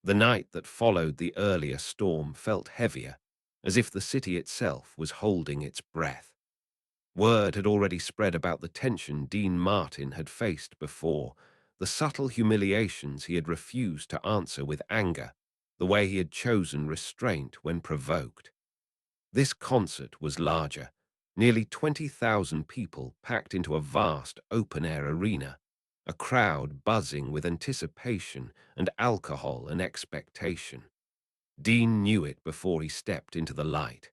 The night that followed the earlier storm felt heavier, as if the city itself was holding its breath. Word had already spread about the tension Dean Martin had faced before, the subtle humiliations he had refused to answer with anger, the way he had chosen restraint when provoked. This concert was larger, nearly 20,000 people packed into a vast open-air arena, a crowd buzzing with anticipation and alcohol and expectation. Dean knew it before he stepped into the light.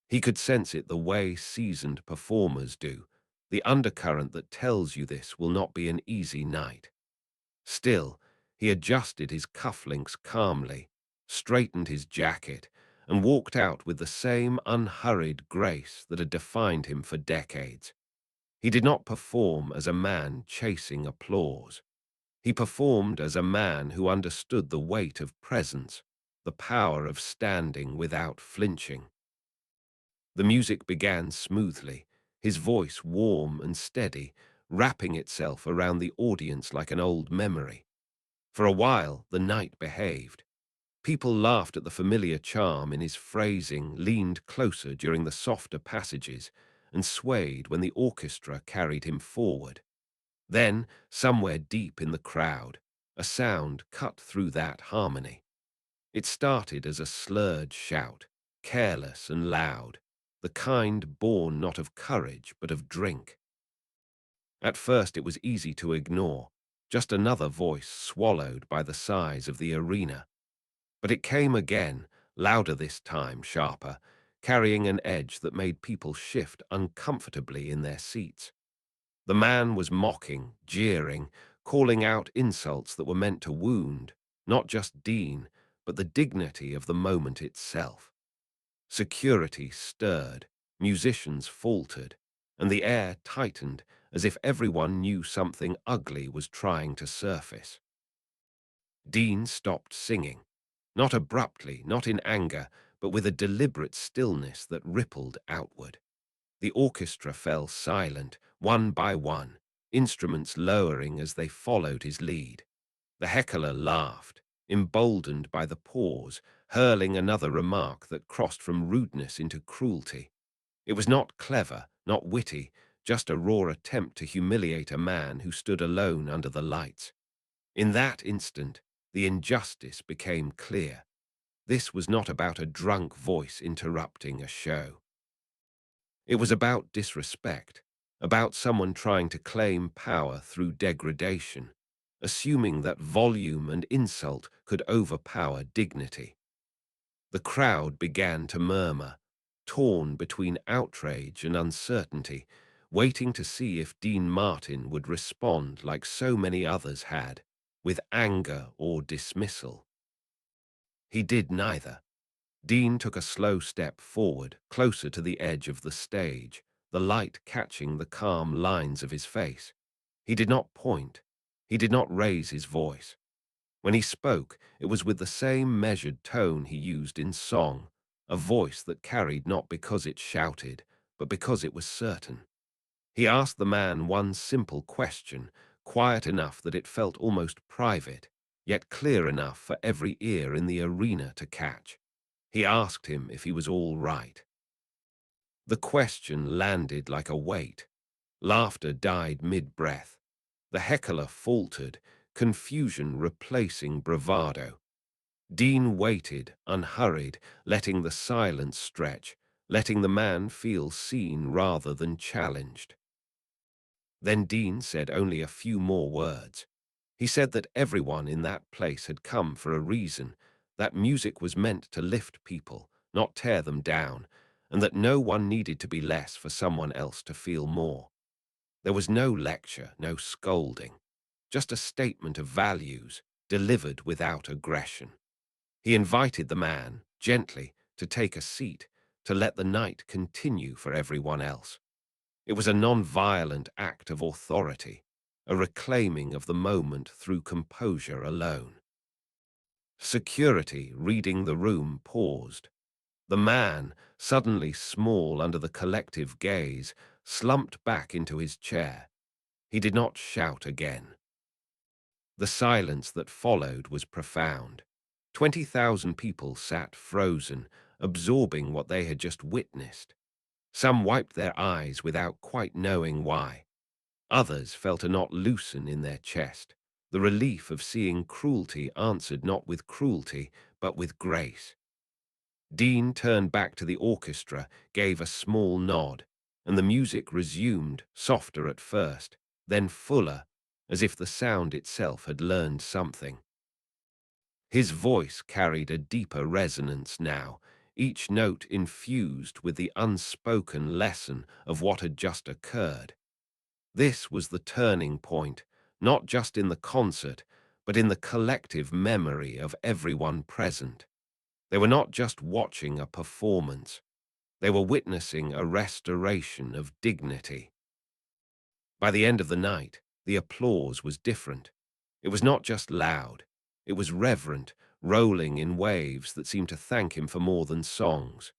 He could sense it the way seasoned performers do, the undercurrent that tells you this will not be an easy night. Still, he adjusted his cufflinks calmly, straightened his jacket, and walked out with the same unhurried grace that had defined him for decades. He did not perform as a man chasing applause. He performed as a man who understood the weight of presence, the power of standing without flinching. The music began smoothly, his voice warm and steady, wrapping itself around the audience like an old memory. For a while, the night behaved. People laughed at the familiar charm in his phrasing, leaned closer during the softer passages, and swayed when the orchestra carried him forward. Then, somewhere deep in the crowd, a sound cut through that harmony. It started as a slurred shout, careless and loud, the kind born not of courage but of drink. At first it was easy to ignore, just another voice swallowed by the size of the arena. But it came again, louder this time, sharper, carrying an edge that made people shift uncomfortably in their seats. The man was mocking, jeering, calling out insults that were meant to wound, not just Dean, but the dignity of the moment itself. Security stirred, musicians faltered, and the air tightened as if everyone knew something ugly was trying to surface. Dean stopped singing, not abruptly, not in anger, but with a deliberate stillness that rippled outward. The orchestra fell silent, one by one, instruments lowering as they followed his lead. The heckler laughed, emboldened by the pause, hurling another remark that crossed from rudeness into cruelty. It was not clever, not witty, just a raw attempt to humiliate a man who stood alone under the lights. In that instant, the injustice became clear. This was not about a drunk voice interrupting a show. It was about disrespect, about someone trying to claim power through degradation, assuming that volume and insult could overpower dignity. The crowd began to murmur, torn between outrage and uncertainty, waiting to see if Dean Martin would respond like so many others had, with anger or dismissal. He did neither. Dean took a slow step forward, closer to the edge of the stage, the light catching the calm lines of his face. He did not point. He did not raise his voice. When he spoke, it was with the same measured tone he used in song, a voice that carried not because it shouted, but because it was certain. He asked the man one simple question, quiet enough that it felt almost private, yet clear enough for every ear in the arena to catch. He asked him if he was all right. The question landed like a weight. Laughter died mid-breath. The heckler faltered, confusion replacing bravado. Dean waited, unhurried, letting the silence stretch, letting the man feel seen rather than challenged. Then Dean said only a few more words. He said that everyone in that place had come for a reason, that music was meant to lift people, not tear them down, and that no one needed to be less for someone else to feel more. There was no lecture, no scolding, just a statement of values, delivered without aggression. He invited the man, gently, to take a seat, to let the night continue for everyone else. It was a non-violent act of authority, a reclaiming of the moment through composure alone. Security, reading the room, paused. The man, suddenly small under the collective gaze, slumped back into his chair. He did not shout again. The silence that followed was profound. 20,000 people sat frozen, absorbing what they had just witnessed. Some wiped their eyes without quite knowing why. Others felt a knot loosen in their chest, the relief of seeing cruelty answered not with cruelty, but with grace. Dean turned back to the orchestra, gave a small nod, and the music resumed, softer at first, then fuller, as if the sound itself had learned something. His voice carried a deeper resonance now, each note infused with the unspoken lesson of what had just occurred. This was the turning point, not just in the concert, but in the collective memory of everyone present. They were not just watching a performance, they were witnessing a restoration of dignity. By the end of the night, the applause was different. It was not just loud, it was reverent, rolling in waves that seemed to thank him for more than songs.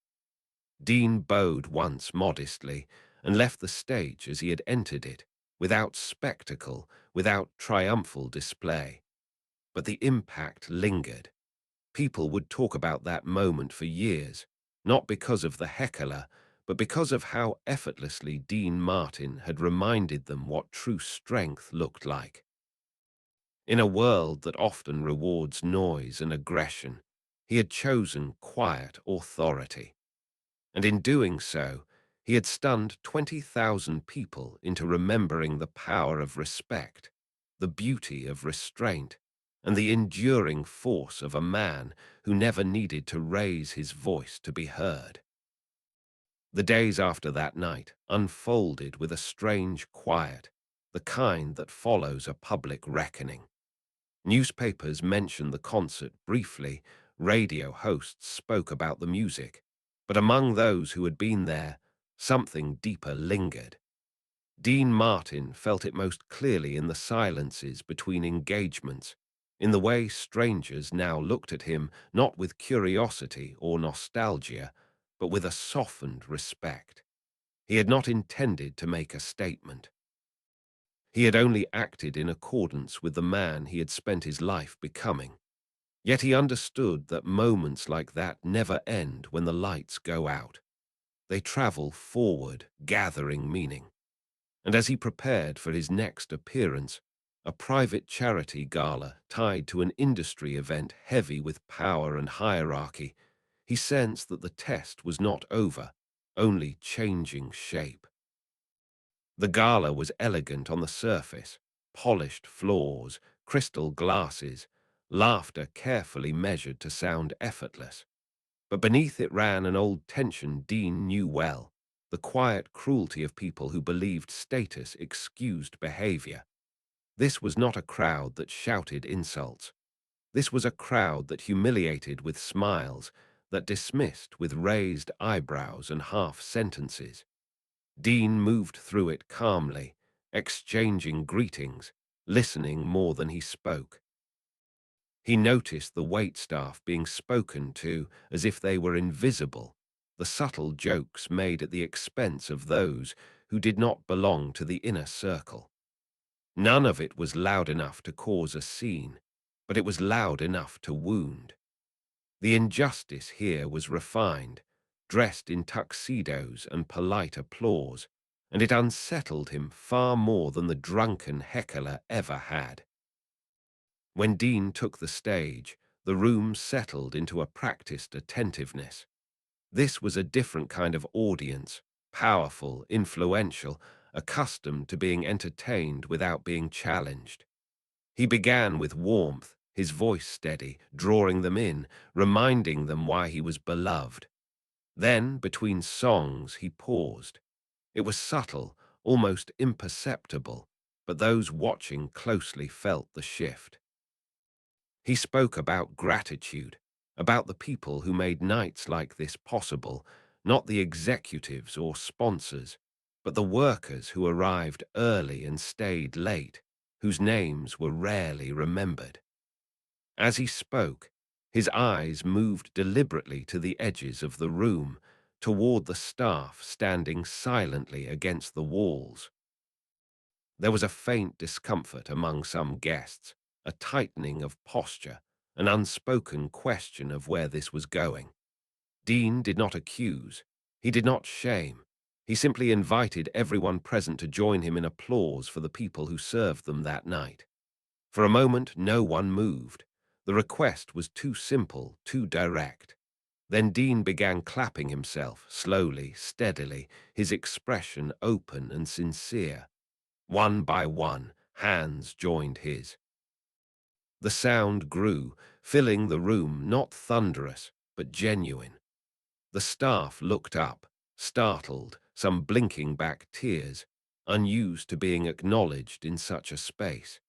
Dean bowed once modestly and left the stage as he had entered it, without spectacle, without triumphal display. But the impact lingered. People would talk about that moment for years, not because of the Heckler, but because of how effortlessly Dean Martin had reminded them what true strength looked like. In a world that often rewards noise and aggression, he had chosen quiet authority. And in doing so, he had stunned 20,000 people into remembering the power of respect, the beauty of restraint, and the enduring force of a man who never needed to raise his voice to be heard. The days after that night unfolded with a strange quiet, the kind that follows a public reckoning. Newspapers mentioned the concert briefly, radio hosts spoke about the music, but among those who had been there, something deeper lingered. Dean Martin felt it most clearly in the silences between engagements, in the way strangers now looked at him not with curiosity or nostalgia, but with a softened respect. He had not intended to make a statement. He had only acted in accordance with the man he had spent his life becoming. Yet he understood that moments like that never end when the lights go out. They travel forward, gathering meaning. And as he prepared for his next appearance, a private charity gala tied to an industry event heavy with power and hierarchy, he sensed that the test was not over, only changing shape. The gala was elegant on the surface, polished floors, crystal glasses, laughter carefully measured to sound effortless. But beneath it ran an old tension Dean knew well, the quiet cruelty of people who believed status excused behavior. This was not a crowd that shouted insults. This was a crowd that humiliated with smiles, that dismissed with raised eyebrows and half sentences. Dean moved through it calmly, exchanging greetings, listening more than he spoke. He noticed the waitstaff being spoken to as if they were invisible, the subtle jokes made at the expense of those who did not belong to the inner circle. None of it was loud enough to cause a scene, but it was loud enough to wound. The injustice here was refined, dressed in tuxedos and polite applause, and it unsettled him far more than the drunken heckler ever had. When Dean took the stage, the room settled into a practiced attentiveness. This was a different kind of audience, powerful, influential, accustomed to being entertained without being challenged. He began with warmth, his voice steady, drawing them in, reminding them why he was beloved. Then, between songs, he paused. It was subtle, almost imperceptible, but those watching closely felt the shift. He spoke about gratitude, about the people who made nights like this possible, not the executives or sponsors, but the workers who arrived early and stayed late, whose names were rarely remembered. As he spoke, his eyes moved deliberately to the edges of the room, toward the staff standing silently against the walls. There was a faint discomfort among some guests, a tightening of posture, an unspoken question of where this was going. Dean did not accuse. He did not shame. He simply invited everyone present to join him in applause for the people who served them that night. For a moment, no one moved. The request was too simple, too direct. Then Dean began clapping himself, slowly, steadily, his expression open and sincere. One by one, hands joined his. The sound grew, filling the room, not thunderous, but genuine. The staff looked up, startled, some blinking back tears, unused to being acknowledged in such a space.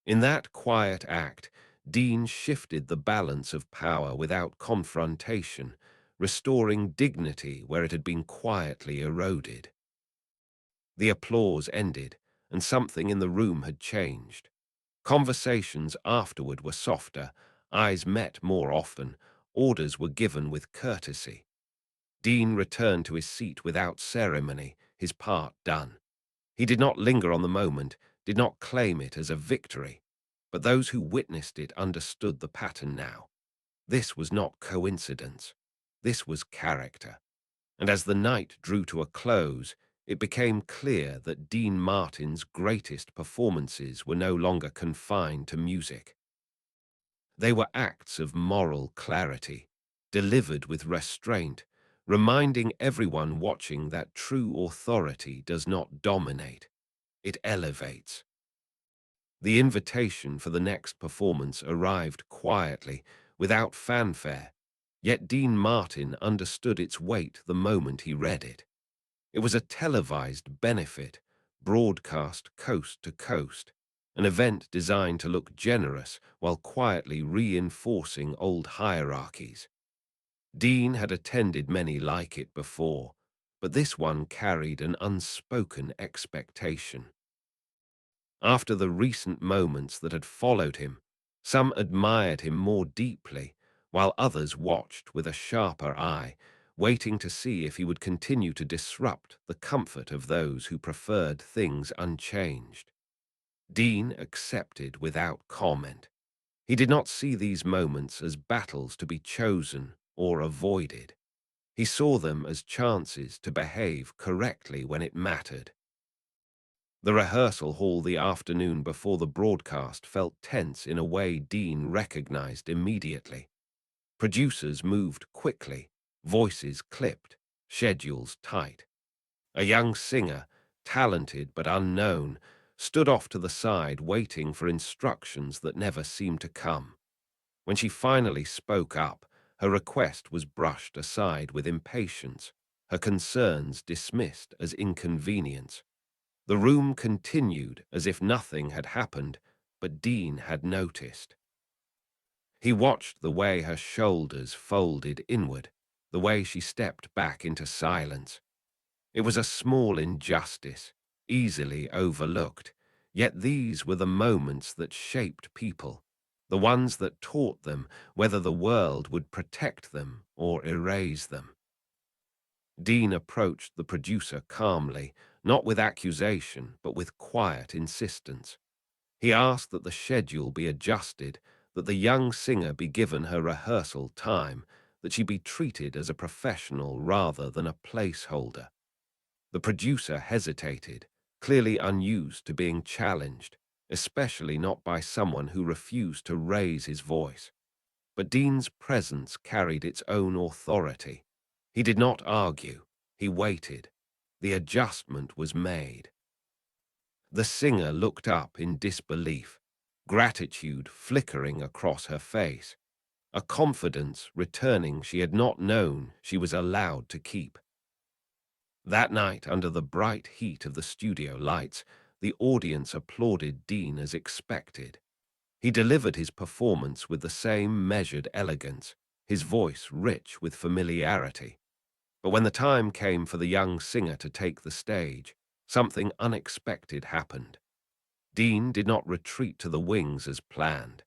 In that quiet act, Dean shifted the balance of power without confrontation, restoring dignity where it had been quietly eroded. The applause ended, and something in the room had changed. Conversations afterward were softer, eyes met more often, orders were given with courtesy. Dean returned to his seat without ceremony, his part done. He did not linger on the moment, did not claim it as a victory, but those who witnessed it understood the pattern now. This was not coincidence. This was character. And as the night drew to a close, it became clear that Dean Martin's greatest performances were no longer confined to music. They were acts of moral clarity, delivered with restraint, reminding everyone watching that true authority does not dominate, it elevates. The invitation for the next performance arrived quietly, without fanfare, yet Dean Martin understood its weight the moment he read it. It was a televised benefit, broadcast coast to coast, an event designed to look generous while quietly reinforcing old hierarchies. Dean had attended many like it before, but this one carried an unspoken expectation. After the recent moments that had followed him, some admired him more deeply, while others watched with a sharper eye, waiting to see if he would continue to disrupt the comfort of those who preferred things unchanged. Dean accepted without comment. He did not see these moments as battles to be chosen or avoided. He saw them as chances to behave correctly when it mattered. The rehearsal hall the afternoon before the broadcast felt tense in a way Dean recognized immediately. Producers moved quickly, voices clipped, schedules tight. A young singer, talented but unknown, stood off to the side waiting for instructions that never seemed to come. When she finally spoke up, her request was brushed aside with impatience, her concerns dismissed as inconvenience. The room continued as if nothing had happened, but Dean had noticed. He watched the way her shoulders folded inward, the way she stepped back into silence. It was a small injustice, easily overlooked, yet these were the moments that shaped people, the ones that taught them whether the world would protect them or erase them. Dean approached the producer calmly, not with accusation, but with quiet insistence. He asked that the schedule be adjusted, that the young singer be given her rehearsal time, that she be treated as a professional rather than a placeholder. The producer hesitated, clearly unused to being challenged, especially not by someone who refused to raise his voice. But Dean's presence carried its own authority. He did not argue. He waited. The adjustment was made. The singer looked up in disbelief, gratitude flickering across her face, a confidence returning she had not known she was allowed to keep. That night, under the bright heat of the studio lights, the audience applauded Dean as expected. He delivered his performance with the same measured elegance, his voice rich with familiarity. But when the time came for the young singer to take the stage, something unexpected happened. Dean did not retreat to the wings as planned.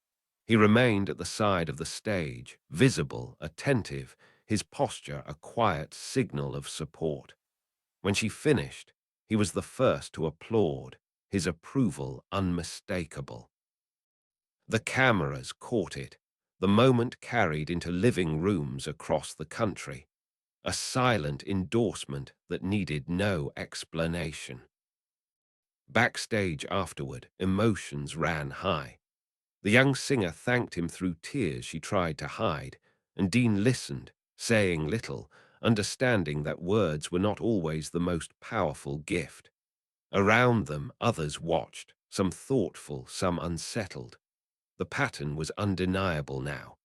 He remained at the side of the stage, visible, attentive, his posture a quiet signal of support. When she finished, he was the first to applaud, his approval unmistakable. The cameras caught it, the moment carried into living rooms across the country, a silent endorsement that needed no explanation. Backstage afterward, emotions ran high. The young singer thanked him through tears she tried to hide, and Dean listened, saying little, understanding that words were not always the most powerful gift. Around them, others watched, some thoughtful, some unsettled. The pattern was undeniable now.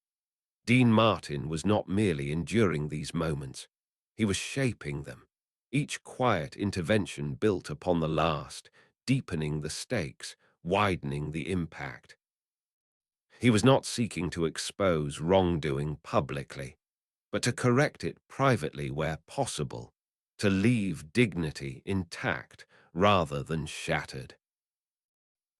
Dean Martin was not merely enduring these moments, he was shaping them. Each quiet intervention built upon the last, deepening the stakes, widening the impact. He was not seeking to expose wrongdoing publicly, but to correct it privately where possible, to leave dignity intact rather than shattered.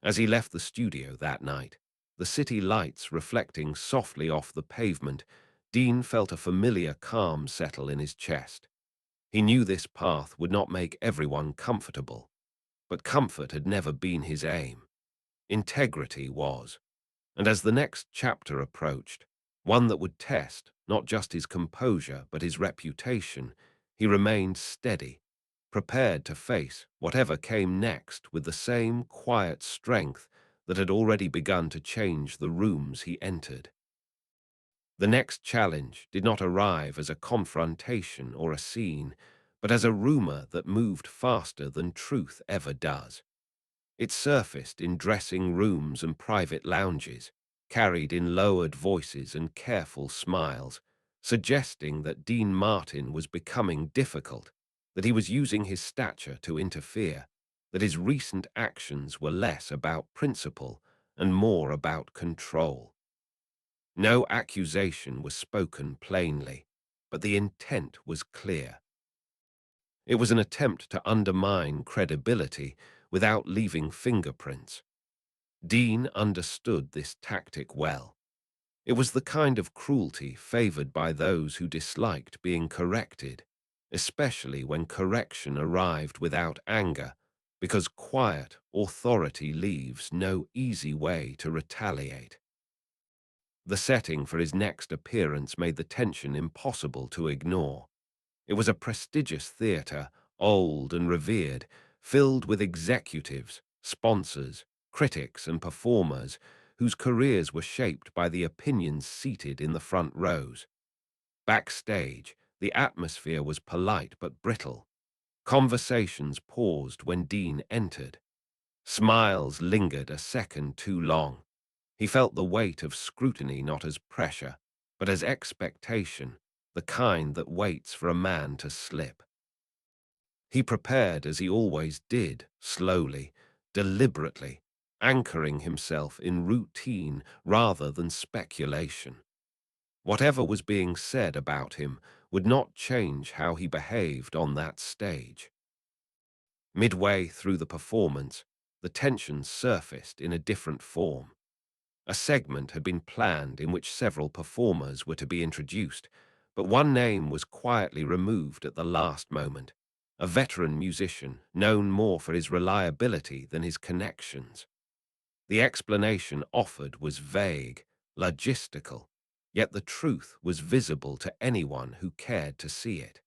As he left the studio that night, the city lights reflecting softly off the pavement, Dean felt a familiar calm settle in his chest. He knew this path would not make everyone comfortable, but comfort had never been his aim. Integrity was. And as the next chapter approached, one that would test not just his composure but his reputation, he remained steady, prepared to face whatever came next with the same quiet strength that had already begun to change the rooms he entered. The next challenge did not arrive as a confrontation or a scene, but as a rumor that moved faster than truth ever does. It surfaced in dressing rooms and private lounges, carried in lowered voices and careful smiles, suggesting that Dean Martin was becoming difficult, that he was using his stature to interfere, that his recent actions were less about principle and more about control. No accusation was spoken plainly, but the intent was clear. It was an attempt to undermine credibility without leaving fingerprints. Dean understood this tactic well. It was the kind of cruelty favored by those who disliked being corrected, especially when correction arrived without anger, because quiet authority leaves no easy way to retaliate. The setting for his next appearance made the tension impossible to ignore. It was a prestigious theatre, old and revered, filled with executives, sponsors, critics, and performers whose careers were shaped by the opinions seated in the front rows. Backstage, the atmosphere was polite but brittle. Conversations paused when Dean entered. Smiles lingered a second too long. He felt the weight of scrutiny not as pressure, but as expectation, the kind that waits for a man to slip. He prepared as he always did, slowly, deliberately, anchoring himself in routine rather than speculation. Whatever was being said about him would not change how he behaved on that stage. Midway through the performance, the tension surfaced in a different form. A segment had been planned in which several performers were to be introduced, but one name was quietly removed at the last moment. A veteran musician, known more for his reliability than his connections. The explanation offered was vague, logistical, yet the truth was visible to anyone who cared to see it.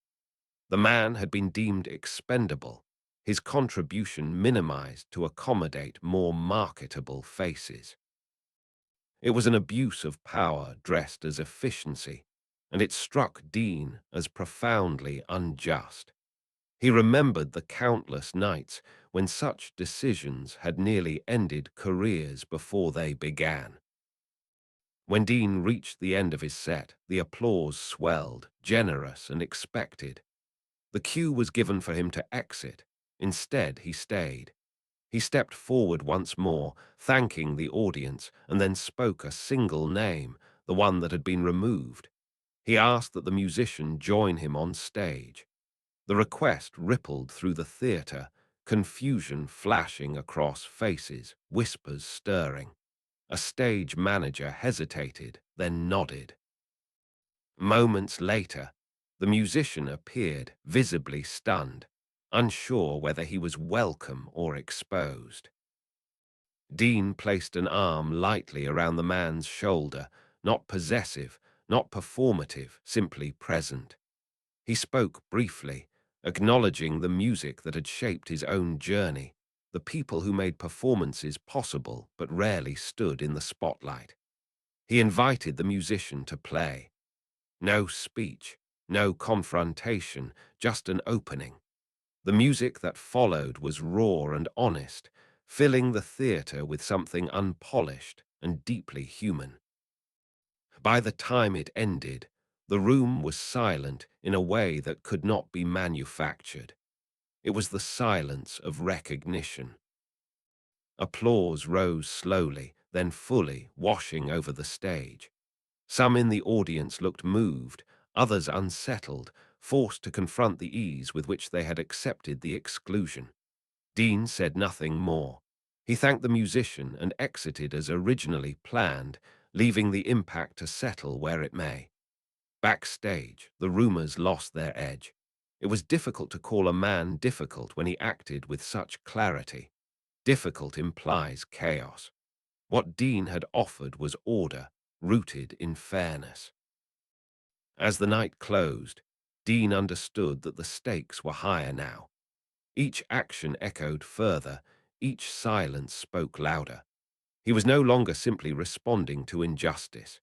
The man had been deemed expendable, his contribution minimized to accommodate more marketable faces. It was an abuse of power dressed as efficiency, and it struck Dean as profoundly unjust. He remembered the countless nights when such decisions had nearly ended careers before they began. When Dean reached the end of his set, the applause swelled, generous and expected. The cue was given for him to exit. Instead, he stayed. He stepped forward once more, thanking the audience, and then spoke a single name, the one that had been removed. He asked that the musician join him on stage. The request rippled through the theatre, confusion flashing across faces, whispers stirring. A stage manager hesitated, then nodded. Moments later, the musician appeared, visibly stunned, unsure whether he was welcome or exposed. Dean placed an arm lightly around the man's shoulder, not possessive, not performative, simply present. He spoke briefly, acknowledging the music that had shaped his own journey, the people who made performances possible but rarely stood in the spotlight. He invited the musician to play. No speech, no confrontation, just an opening. The music that followed was raw and honest, filling the theater with something unpolished and deeply human. By the time it ended, the room was silent in a way that could not be manufactured. It was the silence of recognition. Applause rose slowly, then fully, washing over the stage. Some in the audience looked moved, others unsettled, forced to confront the ease with which they had accepted the exclusion. Dean said nothing more. He thanked the musician and exited as originally planned, leaving the impact to settle where it may. Backstage, the rumors lost their edge. It was difficult to call a man difficult when he acted with such clarity. Difficult implies chaos. What Dean had offered was order, rooted in fairness. As the night closed, Dean understood that the stakes were higher now. Each action echoed further, each silence spoke louder. He was no longer simply responding to injustice.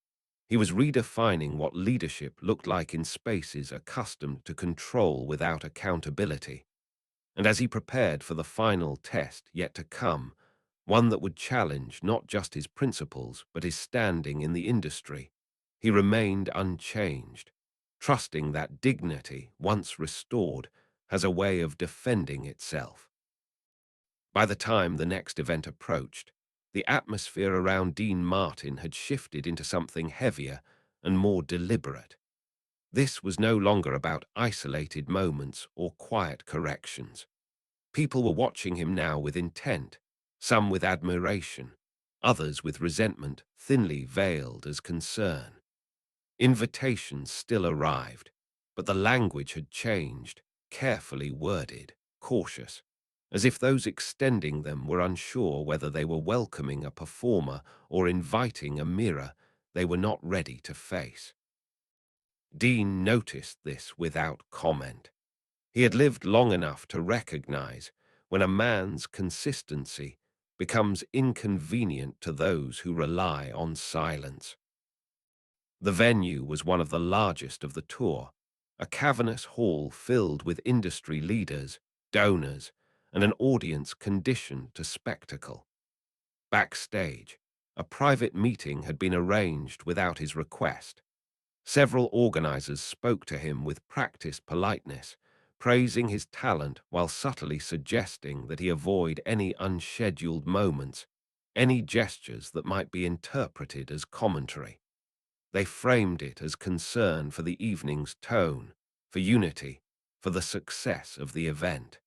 He was redefining what leadership looked like in spaces accustomed to control without accountability. And as he prepared for the final test yet to come, one that would challenge not just his principles but his standing in the industry, he remained unchanged, trusting that dignity, once restored, has a way of defending itself. By the time the next event approached, the atmosphere around Dean Martin had shifted into something heavier and more deliberate. This was no longer about isolated moments or quiet corrections. People were watching him now with intent, some with admiration, others with resentment thinly veiled as concern. Invitations still arrived, but the language had changed, carefully worded, cautious, as if those extending them were unsure whether they were welcoming a performer or inviting a mirror they were not ready to face. Dean noticed this without comment. He had lived long enough to recognize when a man's consistency becomes inconvenient to those who rely on silence. The venue was one of the largest of the tour, a cavernous hall filled with industry leaders, donors, and an audience conditioned to spectacle. Backstage, a private meeting had been arranged without his request. Several organizers spoke to him with practiced politeness, praising his talent while subtly suggesting that he avoid any unscheduled moments, any gestures that might be interpreted as commentary. They framed it as concern for the evening's tone, for unity, for the success of the event.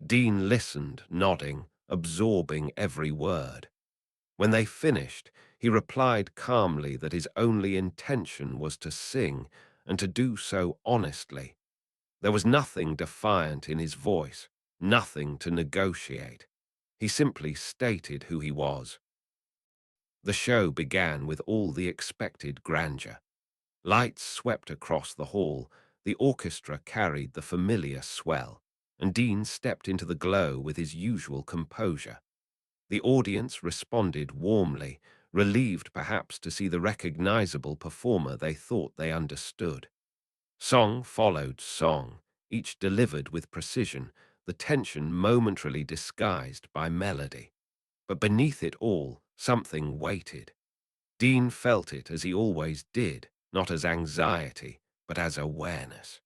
Dean listened, nodding, absorbing every word. When they finished, he replied calmly that his only intention was to sing and to do so honestly. There was nothing defiant in his voice, nothing to negotiate. He simply stated who he was. The show began with all the expected grandeur. Lights swept across the hall, the orchestra carried the familiar swell, and Dean stepped into the glow with his usual composure. The audience responded warmly, relieved perhaps to see the recognizable performer they thought they understood. Song followed song, each delivered with precision, the tension momentarily disguised by melody. But beneath it all, something waited. Dean felt it as he always did, not as anxiety, but as awareness.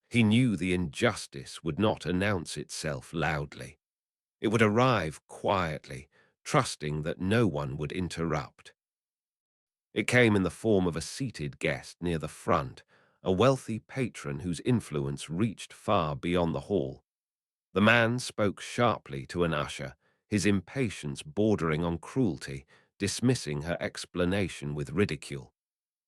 He knew the injustice would not announce itself loudly. It would arrive quietly, trusting that no one would interrupt. It came in the form of a seated guest near the front, a wealthy patron whose influence reached far beyond the hall. The man spoke sharply to an usher, his impatience bordering on cruelty, dismissing her explanation with ridicule.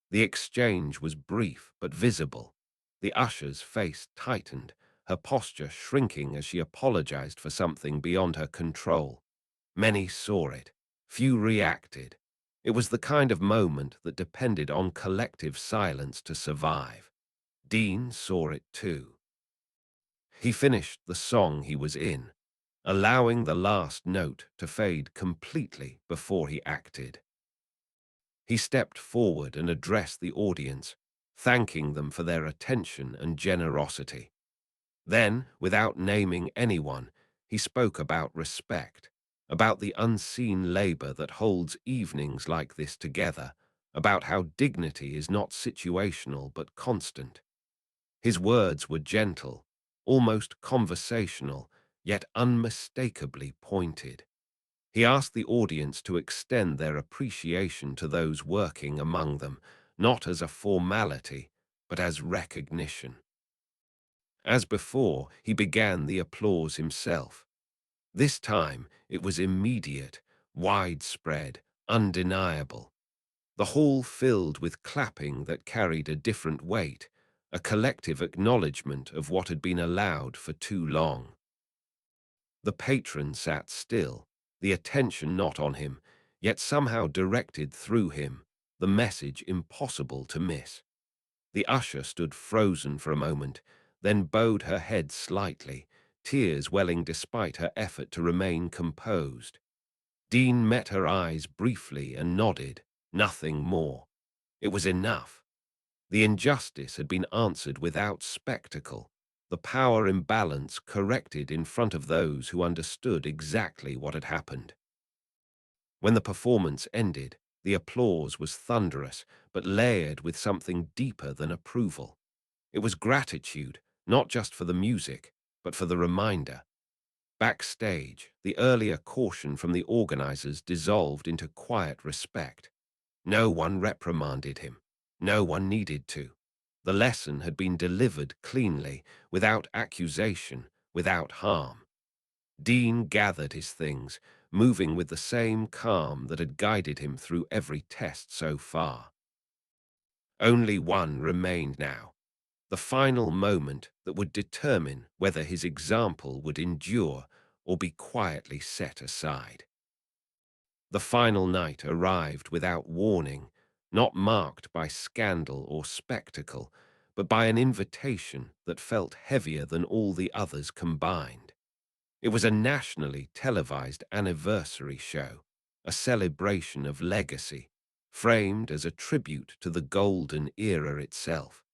The exchange was brief but visible. The usher's face tightened, her posture shrinking as she apologized for something beyond her control. Many saw it. Few reacted. It was the kind of moment that depended on collective silence to survive. Dean saw it too. He finished the song he was in, allowing the last note to fade completely before he acted. He stepped forward and addressed the audience, thanking them for their attention and generosity. Then, without naming anyone, he spoke about respect, about the unseen labor that holds evenings like this together, about how dignity is not situational but constant. His words were gentle, almost conversational, yet unmistakably pointed. He asked the audience to extend their appreciation to those working among them, not as a formality, but as recognition. As before, he began the applause himself. This time, it was immediate, widespread, undeniable. The hall filled with clapping that carried a different weight, a collective acknowledgement of what had been allowed for too long. The patron sat still, the attention not on him, yet somehow directed through him, the message impossible to miss. The usher stood frozen for a moment, then bowed her head slightly, tears welling despite her effort to remain composed. Dean met her eyes briefly and nodded, nothing more. It was enough. The injustice had been answered without spectacle, the power imbalance corrected in front of those who understood exactly what had happened. When the performance ended, the applause was thunderous, but layered with something deeper than approval. It was gratitude, not just for the music, but for the reminder. Backstage, the earlier caution from the organizers dissolved into quiet respect. No one reprimanded him. No one needed to. The lesson had been delivered cleanly, without accusation, without harm. Dean gathered his things, moving with the same calm that had guided him through every test so far. Only one remained now, the final moment that would determine whether his example would endure or be quietly set aside. The final night arrived without warning, not marked by scandal or spectacle, but by an invitation that felt heavier than all the others combined. It was a nationally televised anniversary show, a celebration of legacy, framed as a tribute to the golden era itself.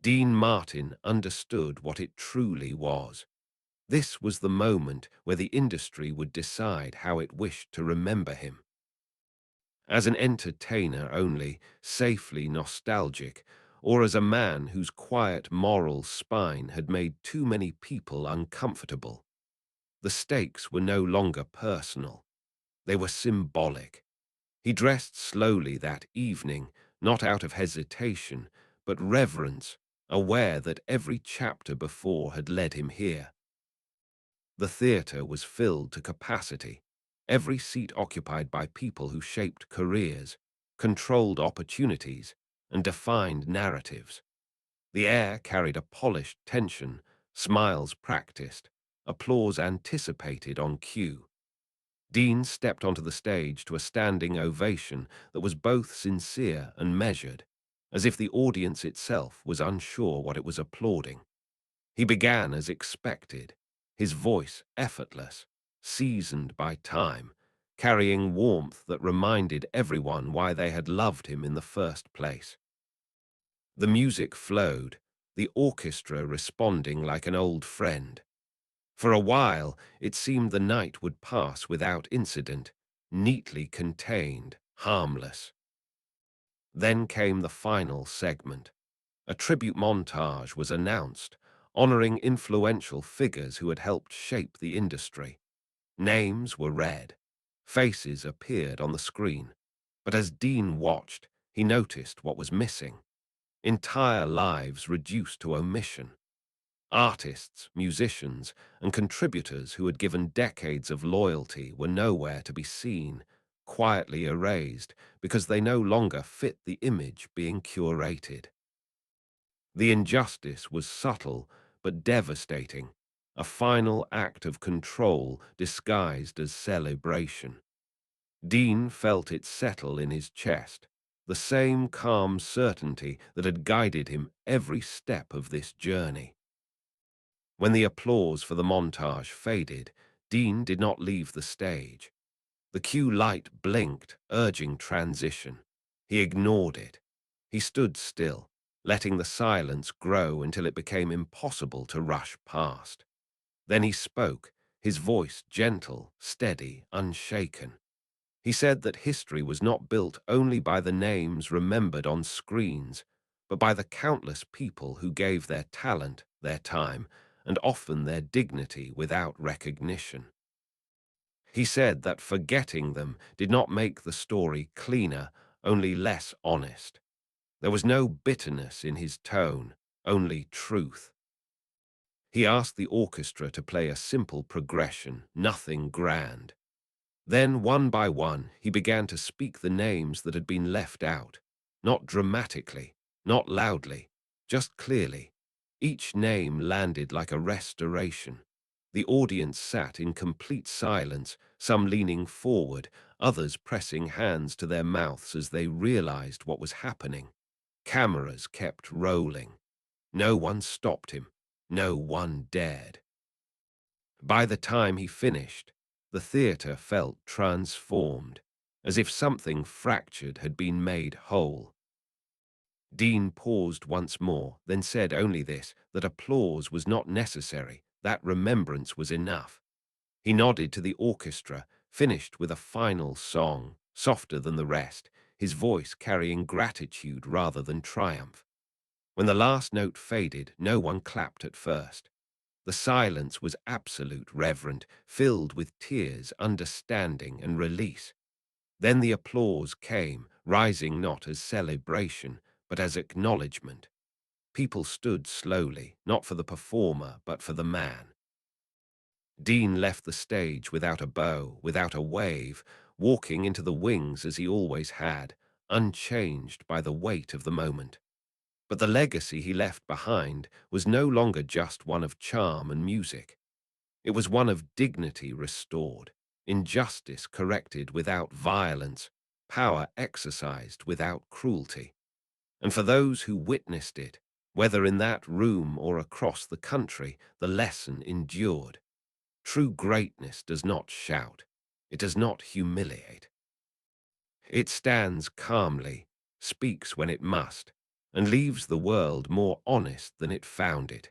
Dean Martin understood what it truly was. This was the moment where the industry would decide how it wished to remember him. As an entertainer only, safely nostalgic, or as a man whose quiet moral spine had made too many people uncomfortable. The stakes were no longer personal. They were symbolic. He dressed slowly that evening, not out of hesitation, but reverence, aware that every chapter before had led him here. The theatre was filled to capacity, every seat occupied by people who shaped careers, controlled opportunities, and defined narratives. The air carried a polished tension, smiles practiced, applause anticipated on cue. Dean stepped onto the stage to a standing ovation that was both sincere and measured, as if the audience itself was unsure what it was applauding. He began as expected, his voice effortless, seasoned by time, carrying warmth that reminded everyone why they had loved him in the first place. The music flowed, the orchestra responding like an old friend. For a while, it seemed the night would pass without incident, neatly contained, harmless. Then came the final segment. A tribute montage was announced, honoring influential figures who had helped shape the industry. Names were read. Faces appeared on the screen. But as Dean watched, he noticed what was missing. Entire lives reduced to omission. Artists, musicians, and contributors who had given decades of loyalty were nowhere to be seen, quietly erased because they no longer fit the image being curated. The injustice was subtle but devastating. a final act of control disguised as celebration. Dean felt it settle in his chest, the same calm certainty that had guided him every step of this journey. When the applause for the montage faded, Dean did not leave the stage. The cue light blinked, urging transition. He ignored it. He stood still, letting the silence grow until it became impossible to rush past. Then he spoke, his voice gentle, steady, unshaken. He said that history was not built only by the names remembered on screens, but by the countless people who gave their talent, their time, and often their dignity without recognition. He said that forgetting them did not make the story cleaner, only less honest. There was no bitterness in his tone, only truth. He asked the orchestra to play a simple progression, nothing grand. Then, one by one, he began to speak the names that had been left out, not dramatically, not loudly, just clearly. Each name landed like a restoration. The audience sat in complete silence, some leaning forward, others pressing hands to their mouths as they realized what was happening. Cameras kept rolling. No one stopped him. No one dared. By the time he finished, the theatre felt transformed, as if something fractured had been made whole. Dean paused once more, then said only this, that applause was not necessary, that remembrance was enough. He nodded to the orchestra, finished with a final song, softer than the rest, his voice carrying gratitude rather than triumph. When the last note faded, no one clapped at first. The silence was absolute, reverent, filled with tears, understanding, and release. Then the applause came, rising not as celebration, but as acknowledgement. People stood slowly, not for the performer, but for the man. Dean left the stage without a bow, without a wave, walking into the wings as he always had, unchanged by the weight of the moment. But the legacy he left behind was no longer just one of charm and music. It was one of dignity restored, injustice corrected without violence, power exercised without cruelty. And for those who witnessed it, whether in that room or across the country, the lesson endured. True greatness does not shout. It does not humiliate. It stands calmly, speaks when it must, and leaves the world more honest than it found it.